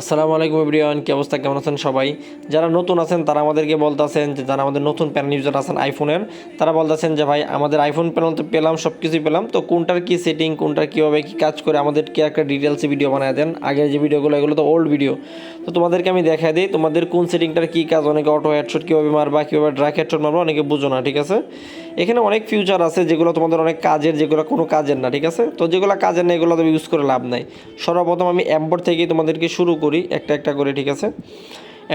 আসসালামু আলাইকুম এভরিওয়ান, কি অবস্থা, কেমন আছেন সবাই? যারা নতুন আছেন তারা আমাদেরকে বলতেছেন যে যারা আমাদের নতুন প্যানেল ইউজার আছেন আইফোনের, তারা বলতেছেন যে ভাই আমাদের আইফোন প্যানেল তো পেলাম, সব কিছুই পেলাম, তো কোনটার কী সেটিং, কোনটার কীভাবে কী কাজ করে আমাদেরকে একটা ডিটেলসে ভিডিও বানায় দেন। আগের যে ভিডিওগুলো এগুলো তো ওল্ড ভিডিও, তো তোমাদেরকে আমি দেখাই দিই তোমাদের কোন সেটিংটার কী কাজ। অনেকে অটো হেডশট কীভাবে মারবা, কীভাবে ড্রাগ হেডশট মারবা, অনেকে বুঝো না, ঠিক আছে? এখানে অনেক ফিউচার আছে যেগুলো তোমাদের অনেক কাজের, যেগুলো কোনো কাজের না, ঠিক আছে? তো যেগুলো কাজের না এগুলো তো ইউজ করে লাভ নাই। সর্বপ্রথম আমি এম্বর থেকেই তোমাদেরকে শুরু করি একটা একটা করে, ঠিক আছে?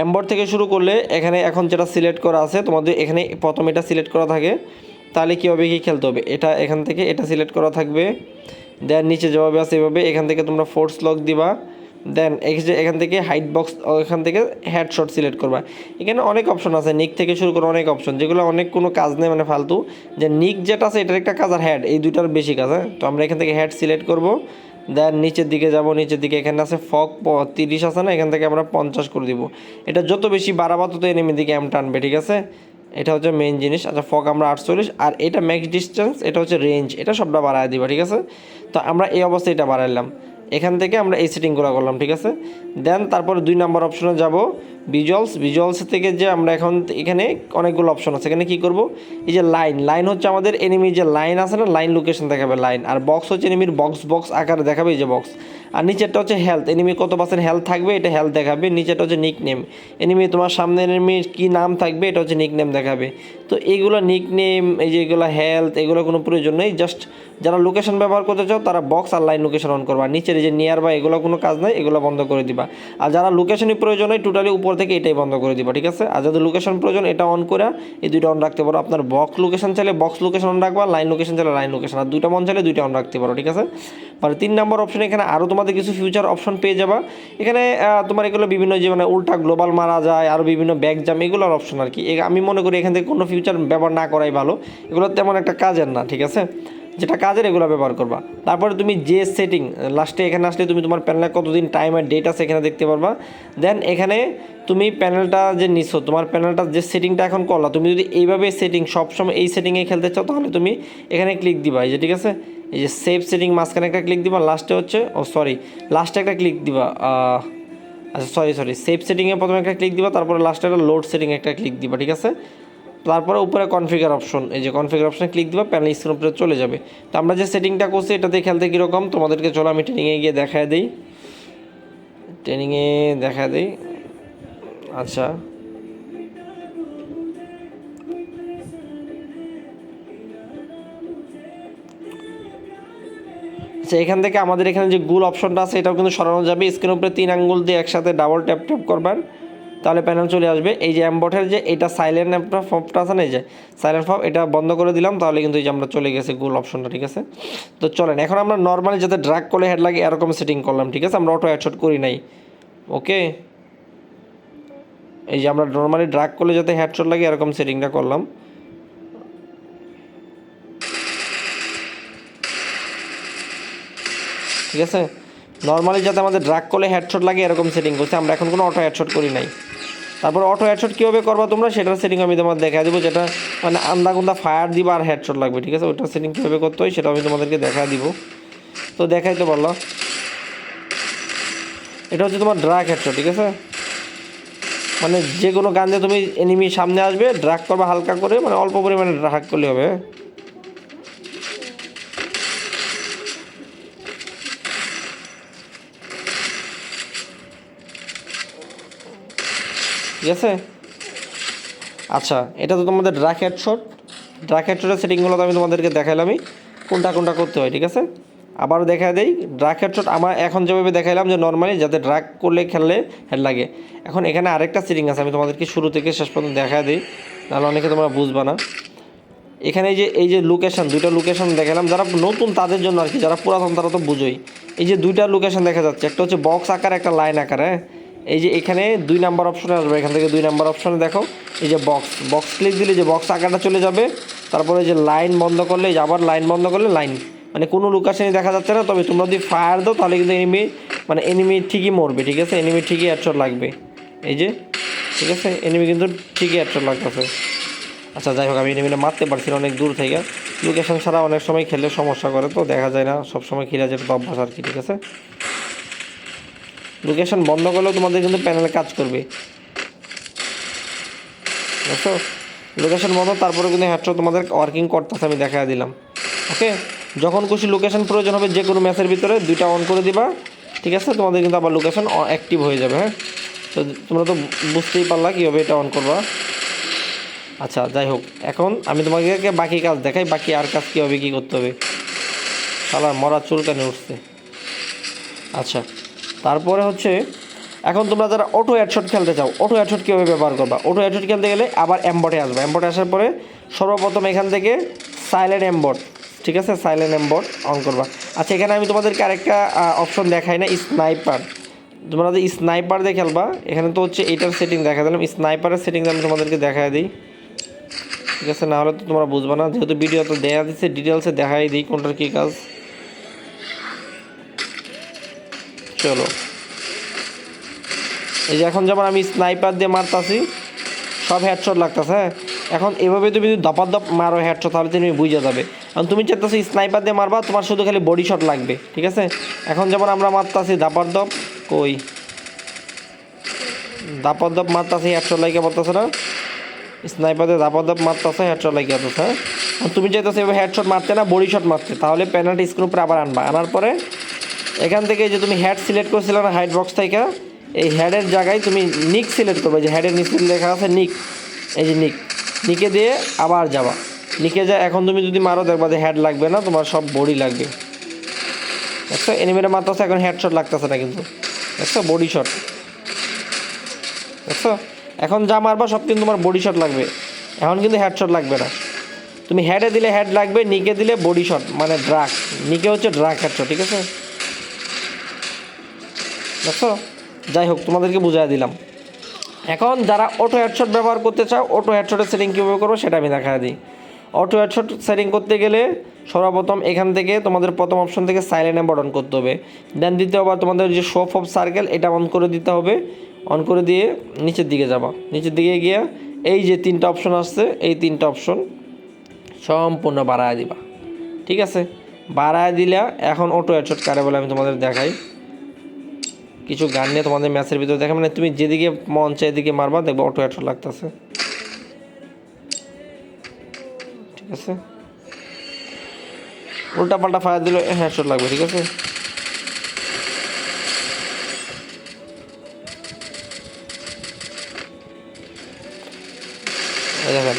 এম্বর থেকে শুরু করলে এখানে এখন যেটা সিলেক্ট করা আছে তোমাদের, এখানে প্রথম এটা সিলেক্ট করা থাকে, তাহলে কীভাবে কী খেলতে হবে এটা এখান থেকে এটা সিলেক্ট করা থাকবে। দেন নিচে যেভাবে আছে এভাবে এখান থেকে তোমরা ফোর্স লক দিবা। দেন এখান থেকে হাইট বক্স, এখান থেকে হেডশট সিলেক্ট করবা। এখানে অনেক অপশন আছে, নিক থেকে শুরু করে অনেক অপশন, যেগুলো অনেক কোনো কাজ নেই, মানে ফালতু। যে নিক যেটা আছে এটার একটা কাজ, আর হেড, এই দুইটার বেশি কাজ। হ্যাঁ, তো আমরা এখান থেকে হেড সিলেক্ট করব। দেন নিচের দিকে যাব, নিচের দিকে এখানে আছে ফক 30 আছে না, এখান থেকে আমরা 50 করে দিব। এটা যত বেশি বাড়াবো তত এনিমি দিকে এম টানবে, ঠিক আছে? এটা হচ্ছে মেইন জিনিস। আচ্ছা, ফক আমরা 48, আর এটা ম্যাক্স ডিস্টেন্স, এটা হচ্ছে রেঞ্জ, এটা সবটা বাড়ায় দিবা, ঠিক আছে? তো আমরা এই অবস্থায় এটা বাড়াইলাম, এখান থেকে আমরা এই সেটিংগুলো করলাম, ঠিক আছে? দেন তারপরে 2 নম্বর অপশনে যাব, ভিজুয়ালস থেকে যে আমরা এখন এখানে অনেকগুলো অপশন আছে, এখানে কী করব, এই যে লাইন হচ্ছে আমাদের এনিমির যে লাইন আছে না, লাইন লোকেশন দেখাবে লাইন, আর বক্স হচ্ছে এনিমির বক্স আকারে দেখাবে, এই যে বক্স। আর নিচেরটা হচ্ছে হেলথ, এনিমি কত পার্সেন্ট হেলথ থাকবে এটা হেলথ দেখাবে। নিচেরটা হচ্ছে নিক নেম, এনিমি তোমার সামনে এনিমির কী নাম থাকবে এটা হচ্ছে নিক নেম দেখাবে। তো এইগুলো নিক নেম, এই যে এগুলো হেলথ, এগুলো কোনো প্রয়োজন নেই। জাস্ট যারা লোকেশন ব্যবহার করতে চাও তারা বক্স আর লাইন লোকেশন অন করবা, নিচের এই যে নিয়ার বা এগুলো কোনো কাজ নাই, এগুলো বন্ধ করে দিবা। আর যারা লোকেশনই প্রয়োজন হয় টোটালি উপর থেকে এটাই বন্ধ করে দিবা, ঠিক আছে? আর যাদের লোকেশন প্রয়োজন এটা অন করে এই দুইটা অন রাখতে পারো। আপনার বক্স লোকেশন চাইলে বক্স লোকেশন অন রাখবা, লাইন লোকেশন চাইলে লাইন লোকেশন, আর দুইটা মন চাইলে দুইটা অন রাখতে পারো, ঠিক আছে? আর 3 নম্বর অপশন, এখানে আরও তোমাদের কিছু ফিউচার অপশন পেয়ে যাবা। এখানে তোমার এগুলো বিভিন্ন যে মানে উল্টা গ্লোবাল মারা যায়, আরও বিভিন্ন ব্যাক জাম, এগুলোর অপশন আর কি। আমি মনে করি এখান থেকে কোনো ফিউচার ব্যবহার না করাই ভালো, এগুলো তেমন একটা কাজের না, ঠিক আছে? যেটা কাজের এগুলো ব্যবহার করবা। তারপরে তুমি যে সেটিং লাস্টে এখানে আসলে তুমি তোমার প্যানেলে কতদিন টাইম আর ডেট আছে এখানে দেখতে পারবা। দেন এখানে তুমি প্যানেলটা যে নিছো, তোমার প্যানেলটা যে সেটিংটা এখন করলা, তুমি যদি এইভাবে সেটিং সবসময় এই সেটিংয়ে খেলতে চাও তাহলে তুমি এখানে ক্লিক দিবা, এই যে, ঠিক আছে? এই যে সেভ সেটিং মাঝখানে একটা ক্লিক দিবা, লাস্টে হচ্ছে লাস্টে একটা ক্লিক দিবা। আচ্ছা সরি সেভ সেটিংয়ে প্রথমে একটা ক্লিক দিবা, তারপরে লাস্টে একটা লোড সেটিং একটা ক্লিক দিবা, ঠিক আছে? তারপরে উপরে কনফিগার অপশন, এই যে কনফিগার অপশনে ক্লিক দিবা, প্যানেল স্ক্রিন উপরে চলে যাবে। তো আমরা যে সেটিংটা করছি এটাতে খেলতে কীরকম তোমাদেরকে চলো আমি ট্রেনিংয়ে গিয়ে দেখায় দিই। আচ্ছা, এখান থেকে আমাদের এখানে যে গুল অপশনটা আছে এটাও কিন্তু সরানো যাবে। স্ক্রিনের উপরে 3 আঙ্গুল দিয়ে একসাথে ডাবল ট্যাপ করবেন, তাহলে প্যানেল চলে আসবে। এই যে অ্যাম্বটের যে এটা সাইলেন্ট ফপটা আছে না, এই যে সাইলেন্ট ফপ, এটা বন্ধ করে দিলাম, তাহলে কিন্তু এই যে আমরা চলে গেছে গোল অপশনটা, ঠিক আছে? তো চলেন এখন আমরা নর্মালি যাতে ড্রাগ করলে হেড লাগে এরকম সেটিং করলাম, ঠিক আছে? আমরা অটো হেডশট করি নাই, ওকে? এই যে আমরা নর্মালি ড্রাগ করলে যাতে হেডশট লাগে এরকম সেটিংটা করলাম, ঠিক আছে? নর্মালি যাতে আমাদের ড্রাগ করলে হেডশট লাগে এরকম সেটিং করছে আমরা, এখন কোনো অটো হেডশট করি নাই। তারপর অটো হেডশট কীভাবে করবা তোমরা সেটার সেটিং আমি তোমাদের দেখা দেবো, যেটা মানে আন্দাগুন্দা ফায়ার দিবা আর হেডশট লাগবে, ঠিক আছে? ওইটার সেটিং কীভাবে করতে হয় সেটা আমি তোমাদেরকে দেখা দিব। তো দেখাইতে পারলাম, এটা হচ্ছে তোমার ড্রাগ হেডশট, ঠিক আছে? মানে যে কোনো গান দিয়ে তুমি এনিমি সামনে আসবে ড্রাগ করবা হালকা করে, মানে অল্প পরিমাণে ড্রাগ করলে হবে, ঠিক আছে? আচ্ছা, এটা তো তোমাদের ড্রাগ হেডশটের সেটিংগুলো তো আমি তোমাদেরকে দেখাইলামই কোনটা কোনটা করতে হয়, ঠিক আছে? আবারও দেখা দেই, ড্রাগ হেডশট আমার এখন যেভাবে দেখাইলাম যে নর্মালি যাতে ড্রাগ করলে খেললে হেড লাগে। এখন এখানে আরেকটা সেটিং আছে, আমি তোমাদেরকে শুরু থেকে শেষ পর্যন্ত দেখা দিই, নাহলে অনেকে তোমরা বুঝবা না। এখানে এই যে লোকেশন, দুইটা লোকেশন দেখালাম, যারা নতুন তাদের জন্য আর কি, যারা পুরাতন তারা তো বুঝোই। এই যে দুইটা লোকেশন দেখা যাচ্ছে, একটা হচ্ছে বক্স আকার, একটা লাইন আকার, হ্যাঁ? এই যে এখানে 2 নাম্বার অপশনে আসবে, এখান থেকে 2 নাম্বার অপশনে দেখো এই যে বক্স ক্লিক দিলে যে বক্স আকারটা চলে যাবে। তারপরে যে লাইন বন্ধ করলে, এই যে আবার লাইন বন্ধ করলে লাইন, মানে কোনো লোকেশনই দেখা যাচ্ছে না। তবে তোমরা যদি ফায়ার দাও তাহলে কিন্তু এনিমি ঠিকই মরবে, ঠিক আছে? এনিমি ঠিকই হেডশট লাগবে, এই যে, ঠিক আছে? এনিমি কিন্তু ঠিকই হেডশট লাগতেছে। আচ্ছা যাই হোক, আমি এনিমিটা মারতে পারছি না অনেক দূর থেকে, লোকেশন ছাড়া অনেক সময় খেললে সমস্যা করে, তো দেখা যায় না সব সময় খেলা যেটা তো অভ্যাস আর কি, ঠিক আছে? লোকেশন বন্ধ করলেও তোমাদের কিন্তু প্যানেলে কাজ করবে, বুঝছো? লোকেশন বন্ধ, তারপরে কিন্তু হেডশট তোমাদের ওয়ার্কিং করতেছে, আমি দেখা দিলাম। ওকে, যখন খুশি লোকেশন প্রয়োজন হবে যে কোনো ম্যাচের ভিতরে 2টা অন করে দিবা, ঠিক আছে? তোমাদের কিন্তু আবার লোকেশন অ্যাক্টিভ হয়ে যাবে। হ্যাঁ, তো তোমরা তো বুঝতেই পারলা কীভাবে এটা অন করবা। আচ্ছা, যাই হোক, এখন আমি তোমাকে বাকি কাজ দেখাই, বাকি আর কাজ কীভাবে কী করতে হবে। শালার মরা চুলকানি উঠছে। আচ্ছা, তারপরে হচ্ছে এখন তোমরা যারা অটো হেডশট খেলতে চাও, অটো হেডশট কীভাবে ব্যবহার করবা? অটো হেডশট খেলতে গেলে আবার এমবটে আসবে। এমবটে আসার পরে সর্বপ্রথম এখান থেকে সাইলেন্ট এমবট, ঠিক আছে? সাইলেন্ট এমবট অন করবা। আচ্ছা, এখানে আমি তোমাদেরকে আরেকটা অপশন দেখাই না, স্নাইপার। তোমরা যে স্নাইপার দিয়ে খেলবা, এখানে তো হচ্ছে এইটার সেটিং দেখা দিলাম, স্নাইপারের সেটিং আমি তোমাদেরকে দেখাই দিই, ঠিক আছে? না হলে তো তোমরা বুঝবা না, যেহেতু ভিডিও তো দেওয়া দিচ্ছে, ডিটেলসে দেখাই দিই কোনটার কী কাজ। চলো, এই যে এখন যেমন আমি স্নাইপার দিয়ে মারতাছি, সব হেডশট লাগতেছে। হ্যাঁ, এখন এভাবে তুমি যদি দপ মারো হেডশট, তাহলে তুমি বুঝে যাবে। কারণ তুমি চাইতেছো স্নাইপার দিয়ে মারবা, তোমার শুধু খালি বডি শট লাগবে, ঠিক আছে? এখন যেমন আমরা মারতাছি দাপার কই দপ মারতাছি, হেডশট লাগিয়ে পড়তেছে না? স্নাইপার দিয়ে দপ মারতেছে, হেডশট লাগিয়ে পড়তেছে। হ্যাঁ, তুমি চাইতেছো এভাবে হেডশট মারতে না, বডি শট মারতে, তাহলে পেনাল্টি স্ক্রিন উপরে আবার আনবা। আনার পরে এখান থেকে যে তুমি হেড সিলেক্ট করছিলে না হাইড বক্স থেকে, এই হেডের জায়গায় তুমি নিক সিলেক্ট করবে, যে হেডের নিচে লেখা আছে নিক, এই যে নিকে দিয়ে আবার যাবা, নিকে যায়। এখন তুমি যদি মারো দেখবা যে হেড লাগবে না, তোমার সব বডি লাগবে, দেখছো? এনিমিটা মারতেছে, এখন হেডশট লাগতেছে না কিন্তু, দেখছো? বডি শট, দেখছো? এখন যা মারবা সব কিন্তু তোমার বডি শট লাগবে, এখন কিন্তু হেডশট লাগবে না। তুমি হেডে দিলে হেড লাগবে, নিকে দিলে বডি শট, মানে ড্রাগ। নিকে হচ্ছে ড্রাগ হেডশট, ঠিক আছে? দেখছো? যাই হোক, তোমাদেরকে বুঝাই দিলাম। এখন যারা অটো হেডশট ব্যবহার করতে চাও, অটো হেডশটের সেটিং কীভাবে করবো সেটা আমি দেখা দিই। অটো হেডশট সেটিং করতে গেলে সর্বপ্রথম এখান থেকে তোমাদের প্রথম অপশন থেকে সাইলেন্ট এমবট অন করতে হবে। দেন দিতে হবে তোমাদের যে শো অফ সার্কেল, এটা অন করে দিতে হবে। অন করে দিয়ে নিচের দিকে যাবা, নিচের দিকে গিয়ে এই যে 3টা অপশন আসছে, এই 3টা অপশন সম্পূর্ণ বাড়ায় দিবা, ঠিক আছে? বাড়ায় দিলা এখন অটো হেডশট কারে বলে আমি তোমাদের দেখাই। কিছু গান নিয়ে তোমাদের ম্যাচের ভিতরে দেখা, মানে তুমি যেদিকে মন চাই এদিকে মারবা, দেখবা অটো হেডশট লাগতেছে, ঠিক আছে? উল্টা পাল্টা ফায়ার দিলে হেডশট লাগবে, ঠিক আছে? দেখেন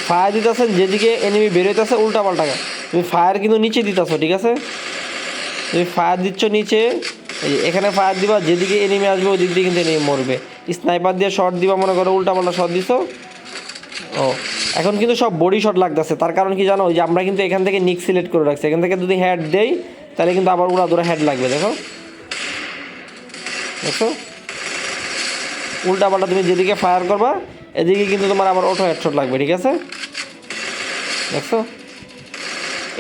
ফায়ার দিতেছেন, যেদিকে এনিমি বেরোইতেছে উল্টা পাল্টা, তুমি ফায়ার কিন্তু নিচে দিতেছো, ঠিক আছে? তুমি ফায়ার দিচ্ছ নিচে, এখানে ফায়ার দিবা, যেদিকে এনিমি আসবে ওই দিক দিয়ে কিন্তু এনিমি মরবে। স্নাইপার দিয়ে শট দিবা, মনে করো উল্টা পাল্টা শট দিছো, ও এখন কিন্তু সব বডি শট লাগতেছে। তার কারণ কি জানো? ওই যে আমরা কিন্তু এখান থেকে নিক সিলেক্ট করে রাখছি, এখান থেকে যদি হেড দেই তাহলে কিন্তু আবার উড়া হেড লাগবে, দেখো? দেখো, উল্টা পাল্টা তুমি যেদিকে ফায়ার করবা এদিকে কিন্তু তোমার আবার অটো হেডশট লাগবে, ঠিক আছে? দেখছো,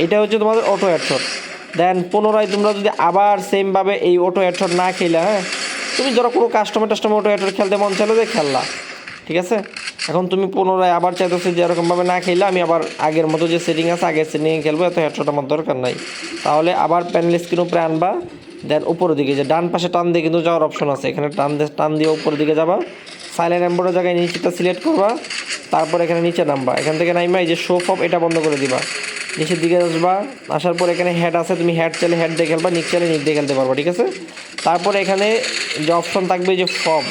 এটা হচ্ছে তোমাদের অটো হেডশট। দেন পুনরায় তোমরা যদি আবার সেমভাবে এই অটো হেডশট না খেলে, হ্যাঁ, তুমি ধরো কোনো কাস্টমার অটো হেডশট খেলতে মন চাইলে যে খেললা, ঠিক আছে? এখন তুমি পুনরায় আবার চাইতেছো যে এরকমভাবে না খেলে আমি আবার আগের মতো যে সেটিং আছে আগের সেটিংয়ে খেলবো, এত হেডশট আমার দরকার নাই, তাহলে আবার প্যানেল স্ক্রিন উপরে আনবা। দেন উপরের দিকে যে ডান পাশে টান দিয়ে কিন্তু যাওয়ার অপশন আছে, এখানে টান দিয়ে উপরের দিকে যাবা, সাইলেন্ট এমবটের জায়গায় নিচেটা সিলেক্ট করবা, তারপর এখানে নিচে নামবা, এখান থেকে নামবা এই যে শো অফ এটা বন্ধ করে দিবা, নিচের দিকে আসবা। আসার পর এখানে হেড আছে, তুমি হেড চাইলে হেড দিয়ে খেলবা, নিচ চাইলে নিচ দিয়ে খেলতে পারবা, ঠিক আছে? তারপরে এখানে যে অপশন থাকবে যে ফব,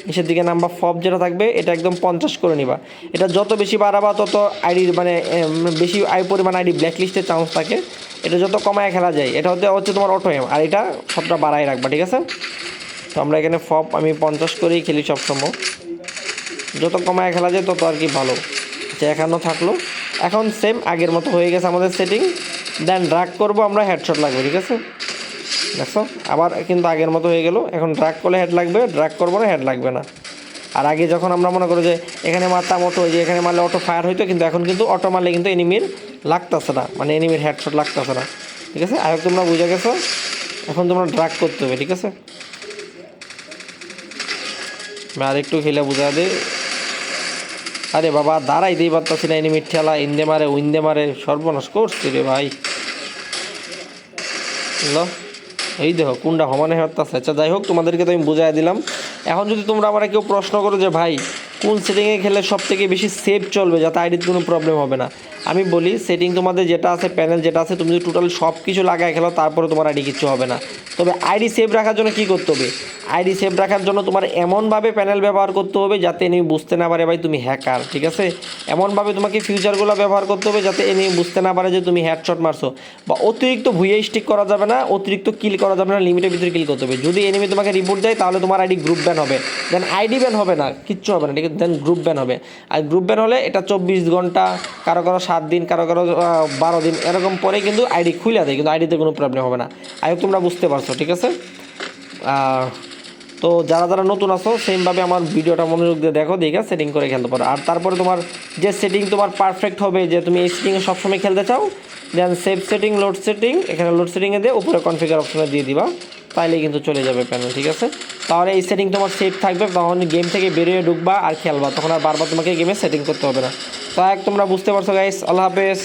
নিচের দিকে নাম্বার ফব যেটা থাকবে এটা একদম 50 করে নিবা। এটা যত বেশি বাড়াবা তত আইডি মানে বেশি পরিমাণ আইডি ব্ল্যাকলিস্টের চান্স থাকে। এটা যত কমায় খেলা যায়, এটা হচ্ছে তোমার অটো এম, আর এটা সবটা বাড়াই রাখবা, ঠিক আছে? তো আমরা এখানে ফব আমি 50 করেই খেলি সবসময়, যত কমায় খেলা যায় তত আর কি ভালো। যে এখানেও থাকলো, এখন সেম আগের মতো হয়ে গেছে আমাদের সেটিং। দেন ড্রাগ করবো আমরা, হেডশট লাগবে, ঠিক আছে? দেখো আবার কিন্তু আগের মতো হয়ে গেল। এখন ড্রাগ করলে হেড লাগবে, ড্রাগ করবো না হেড লাগবে না। আর আগে যখন আমরা মনে করি যে এখানে মারতাম অটো, যে এখানে মারলে অটো ফায়ার হইতো, কিন্তু এখন কিন্তু অটো মারলে কিন্তু এনিমির লাগতেছে না, মানে এনিমির হেডশট লাগতেছে না, ঠিক আছে? আর তোমরা বুঝে গেছো, এখন তোমরা ড্রাগ করতে হবে, ঠিক আছে? আমি আরেকটু খেলে বুঝা দিই। আরে বাবা দাঁড়াই দিই পারতাছি না, এনিমির ঠেলা ইন্দে মারে উইন্দে মারে, সর্বনাশ করছি রে ভাই। এই দেখো কোনটা সমানে হচ্ছে। আচ্ছা যাই হোক, তোমাদেরকে তো আমি বুঝাই দিলাম। এখন যদি তোমরা আমার কেউ প্রশ্ন করো যে ভাই কোন সেটিংয়ে খেলে সব থেকে বেশি সেফ চলবে যাতে আইডির কোনো প্রবলেম হবে না, আমি বলি সেটিং তোমাদের যেটা আছে, প্যানেল যেটা আছে, তুমি যদি টোটাল সব কিছু লাগায় খেলো তারপরে তোমার আইডি কিচ্ছু হবে না। তবে আইডি সেভ রাখার জন্য কী করতে হবে, আইডি সেভ রাখার জন্য তোমার এমনভাবে প্যানেল ব্যবহার করতে হবে যাতে এনিমি বুঝতে না পারে ভাই তুমি হ্যাকার, ঠিক আছে। এমনভাবে তোমাকে ফিউচারগুলো ব্যবহার করতে হবে যাতে এনিমি বুঝতে না পারে যে তুমি হেডশট মারছো। বা অতিরিক্ত ভুইয়ে স্টিক করা যাবে না, অতিরিক্ত কিল করা যাবে না, লিমিটের ভিতরে কিল করতে হবে। যদি এনিমি তোমাকে রিপোর্ট দেয় তাহলে তোমার আইডি গ্রুপ ব্যান হবে, দেন আইডি ব্যান হবে না, কিচ্ছু হবে না, ঠিক আছে, দেন গ্রুপ ব্যান হবে। আর গ্রুপ ব্যান হলে এটা 24 ঘন্টা, কারো কারো 7 দিন, কারো কারো 12 দিন, এরকম পরে কিন্তু আইডি খুলে দেয়, কিন্তু আইডিতে কোনো প্রবলেম হবে না। আই হোপ তোমরা বুঝতে পারছো, ঠিক আছে। তো যারা যারা নতুন আছো সেমভাবে আমার ভিডিওটা মনোযোগ দিয়ে দেখো, দেখে সেটিং করে খেলতে পারো। আর তারপরে তোমার যে সেটিং তোমার পারফেক্ট হবে, যে তুমি এই সেটিংয়ে সবসময় খেলতে চাও, দেন সেভ সেটিং, লোড সেটিং, এখানে লোড সেটিংয়ে দিয়ে উপরে কনফিগার অপশনে দিয়ে দিবা, তাইলেই কিন্তু চলে যাবে প্যানেল, ঠিক আছে। তাহলে এই সেটিং তোমার সেভ থাকবে, তখন গেম থেকে বেরিয়ে ঢুকবা আর খেলবা, তখন আর বারবার তোমাকে গেমে সেটিং করতে হবে না। তো তোমরা বুঝতে পারছো গাইস। আল্লাহ হাফেজ।